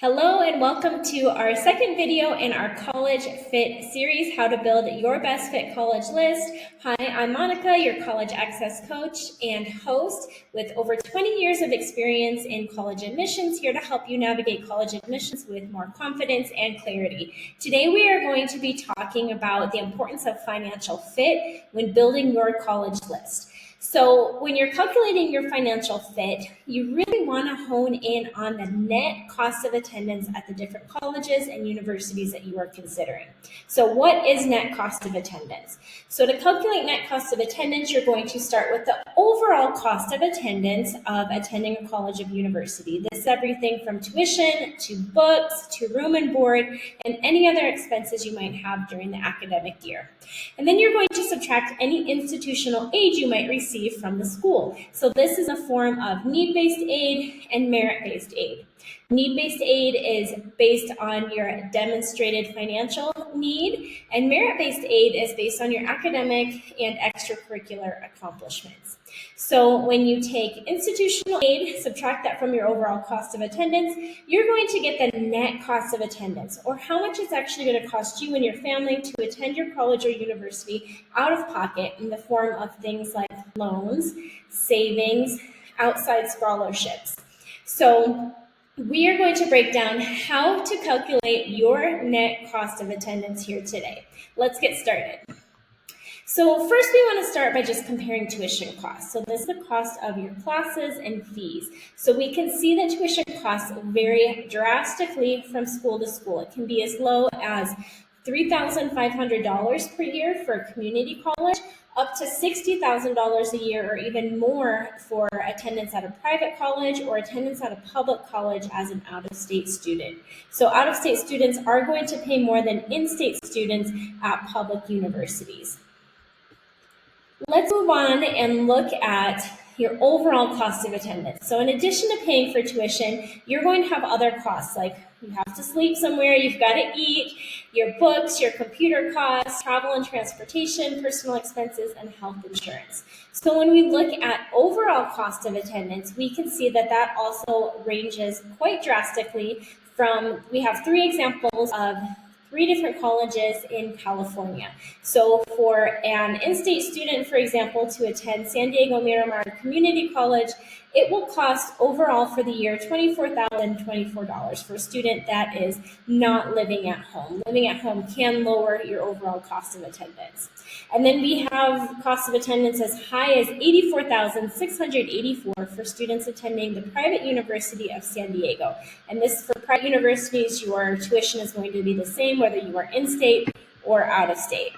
Hello and welcome to our second video in our College Fit series, How to Build Your Best Fit College List. Hi, I'm Monica, your college access coach and host with over 20 years of experience in college admissions, here to help you navigate college admissions with more confidence and clarity. Today we are going to be talking about the importance of financial fit when building your college list. So when you're calculating your financial fit, you really want to hone in on the net cost of attendance at the different colleges and universities that you are considering. So what is net cost of attendance? So to calculate net cost of attendance, you're going to start with the overall cost of attendance of attending a college or university. This is everything from tuition to books to room and board and any other expenses you might have during the academic year. And then you're going to subtract any institutional aid you might receive from the school. So this is a form of need-based aid and merit-based aid. Need-based aid is based on your demonstrated financial need, and merit-based aid is based on your academic and extracurricular accomplishments. So when you take institutional aid, subtract that from your overall cost of attendance, you're going to get the net cost of attendance, or how much it's actually going to cost you and your family to attend your college or university out of pocket in the form of things like loans, savings, outside scholarships. So we are going to break down how to calculate your net cost of attendance here today. Let's get started. So first we want to start by just comparing tuition costs. So this is the cost of your classes and fees. So we can see that tuition costs vary drastically from school to school. It can be as low as $3,500 per year for a community college, up to $60,000 a year or even more for attendance at a private college or attendance at a public college as an out-of-state student. So out-of-state students are going to pay more than in-state students at public universities. Let's move on and look at your overall cost of attendance. So in addition to paying for tuition, you're going to have other costs, like you have to sleep somewhere, you've got to eat, your books, your computer costs, travel and transportation, personal expenses, and health insurance. So when we look at overall cost of attendance, we can see that that also ranges quite drastically from, we have three examples of three different colleges in California. So for an in-state student, for example, to attend San Diego Miramar Community College, it will cost overall for the year $24,024 for a student that is not living at home. Living at home can lower your overall cost of attendance. And then we have cost of attendance as high as $84,684 for students attending the private University of San Diego. And this, for private universities, your tuition is going to be the same whether you are in-state or out-of-state.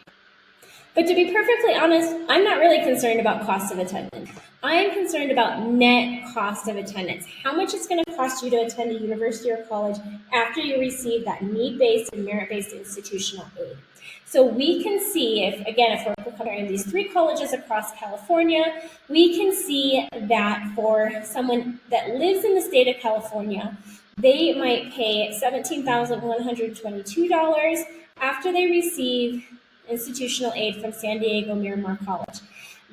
But to be perfectly honest, I'm not really concerned about cost of attendance. I am concerned about net cost of attendance, how much it's going to cost you to attend a university or college after you receive that need-based and merit-based institutional aid. So we can see, if we're comparing these three colleges across California, we can see that for someone that lives in the state of California, they might pay $17,122 after they receive institutional aid from San Diego Miramar College.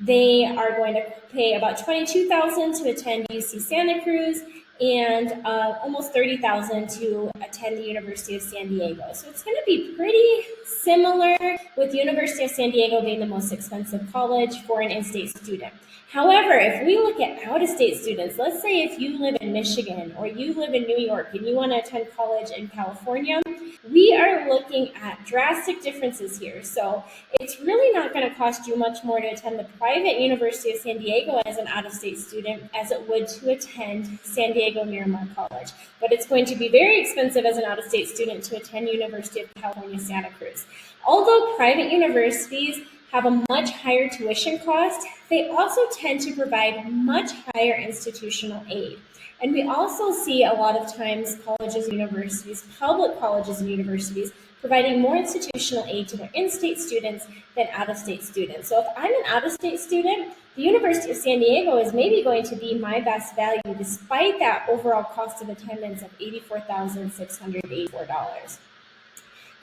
They are going to pay about $22,000 to attend UC Santa Cruz and almost $30,000 to attend the University of San Diego. So it's going to be pretty similar, with the University of San Diego being the most expensive college for an in-state student. However, if we look at out-of-state students, let's say if you live in Michigan or you live in New York and you want to attend college in California, we are looking at drastic differences here. So it's really not going to cost you much more to attend the private University of San Diego as an out-of-state student as it would to attend San Diego Miramar College. But it's going to be very expensive as an out-of-state student to attend University of California, Santa Cruz. Although private universities have a much higher tuition cost, they also tend to provide much higher institutional aid. And we also see a lot of times colleges and universities, public colleges and universities, providing more institutional aid to their in-state students than out-of-state students. So if I'm an out-of-state student, the University of San Diego is maybe going to be my best value despite that overall cost of attendance of $84,684.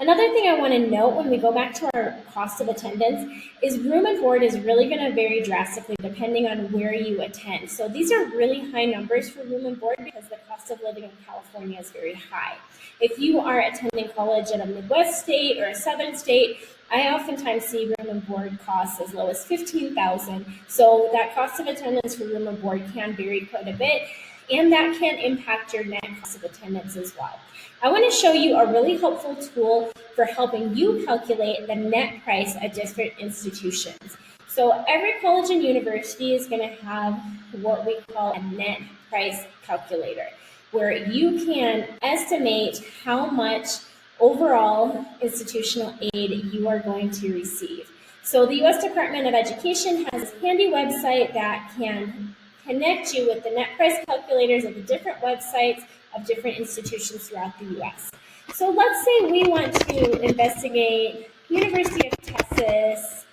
Another thing I want to note when we go back to our cost of attendance is room and board is really going to vary drastically depending on where you attend. So these are really high numbers for room and board because the cost of living in California is very high. If you are attending college at a Midwest state or a Southern state, I oftentimes see room and board costs as low as $15,000. So that cost of attendance for room and board can vary quite a bit, and that can impact your net cost of attendance as well. I want to show you a really helpful tool for helping you calculate the net price at different institutions. So every college and university is going to have what we call a net price calculator, where you can estimate how much overall institutional aid you are going to receive. So the U.S. Department of Education has a handy website that can connect you with the net price calculators of the different websites of different institutions throughout the U.S. So let's say we want to investigate University of Texas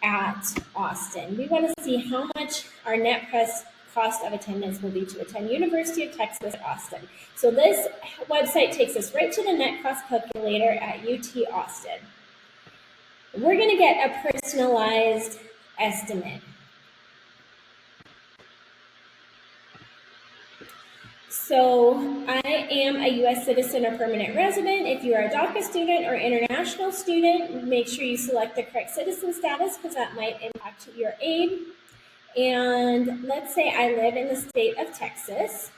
at Austin. We want to see how much our net price cost of attendance will be to attend University of Texas at Austin. So this website takes us right to the net cost calculator at UT Austin. We're going to get a personalized estimate. So I am a U.S. citizen or permanent resident. If you are a DACA student or international student, make sure you select the correct citizen status because that might impact your aid. And let's say I live in the state of Texas.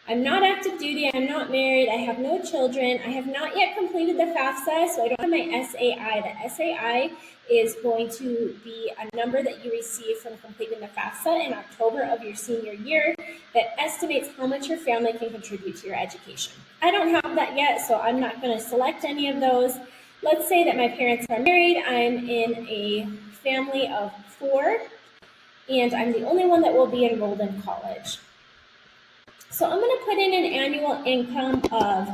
I'm not active duty, I'm not married, I have no children, I have not yet completed the FAFSA, so I don't have my SAI. The SAI is going to be a number that you receive from completing the FAFSA in October of your senior year that estimates how much your family can contribute to your education. I don't have that yet, so I'm not going to select any of those. Let's say that my parents are married, I'm in a family of 4, and I'm the only one that will be enrolled in college. So I'm going to put in an annual income of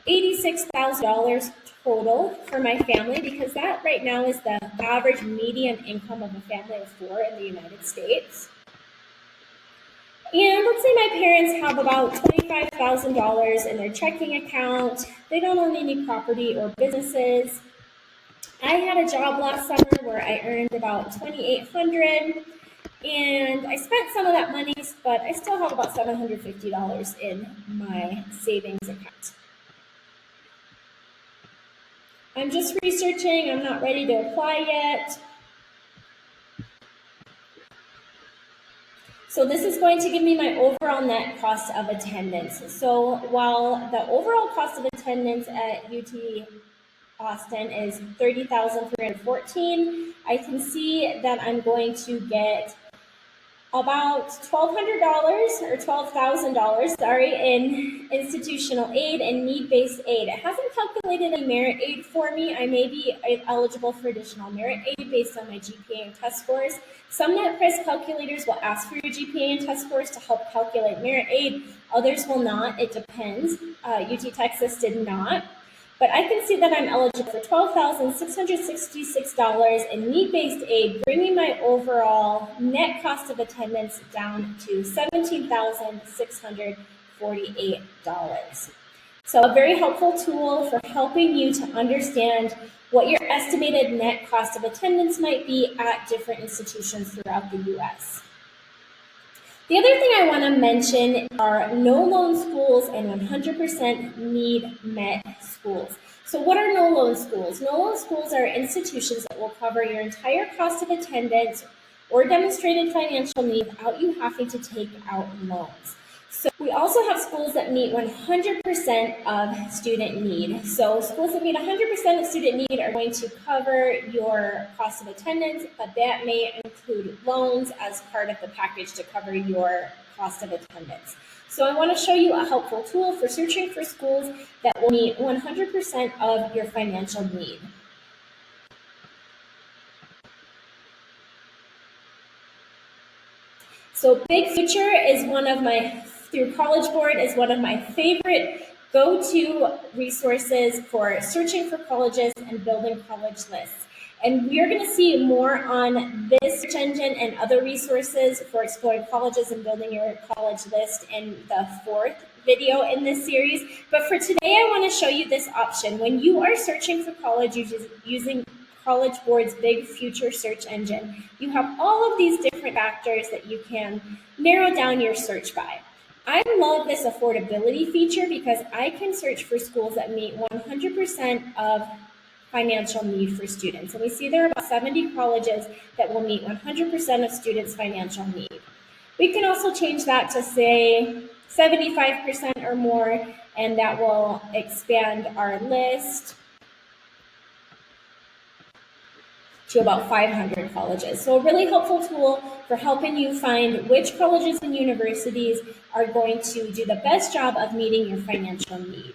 $86,000 total for my family because that right now is the average median income of a family of 4 in the United States. And let's say my parents have about $25,000 in their checking account. They don't own any property or businesses. I had a job last summer where I earned about $2,800. And I spent some of that money, but I still have about $750 in my savings account. I'm just researching. I'm not ready to apply yet. So this is going to give me my overall net cost of attendance. So while the overall cost of attendance at UT Austin is $30,314, I can see that I'm going to get about $1,200 or $12,000, in institutional aid and need-based aid. It hasn't calculated a merit aid for me. I may be eligible for additional merit aid based on my GPA and test scores. Some net price calculators will ask for your GPA and test scores to help calculate merit aid. Others will not. It depends. UT Texas did not. But I can see that I'm eligible for $12,666 in need-based aid, bringing my overall net cost of attendance down to $17,648. So a very helpful tool for helping you to understand what your estimated net cost of attendance might be at different institutions throughout the U.S. The other thing I want to mention are no-loan schools and 100% need-met schools. So what are no-loan schools? No-loan schools are institutions that will cover your entire cost of attendance or demonstrated financial need without you having to take out loans. So we also have schools that meet 100% of student need. So schools that meet 100% of student need are going to cover your cost of attendance, but that may include loans as part of the package to cover your cost of attendance. So I want to show you a helpful tool for searching for schools that will meet 100% of your financial need. So Big Future is through College Board is one of my favorite go-to resources for searching for colleges and building college lists. And we are going to see more on this search engine and other resources for exploring colleges and building your college list in the 4th video in this series, but for today I want to show you this option. When you are searching for college using College Board's big future search engine, you have all of these different factors that you can narrow down your search by. I love this affordability feature because I can search for schools that meet 100% of financial need for students. And we see there are about 70 colleges that will meet 100% of students' financial need. We can also change that to say 75% or more, and that will expand our list to about 500 colleges. So a really helpful tool for helping you find which colleges and universities are going to do the best job of meeting your financial need.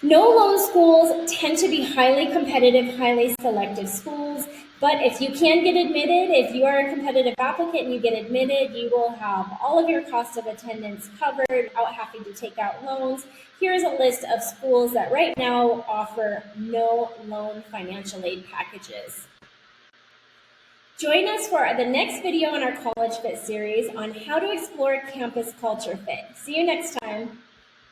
No loan schools tend to be highly competitive, highly selective schools, but if you can get admitted, if you are a competitive applicant and you get admitted, you will have all of your cost of attendance covered without having to take out loans. Here's a list of schools that right now offer no loan financial aid packages. Join us for the next video in our College Fit series on how to explore campus culture fit. See you next time.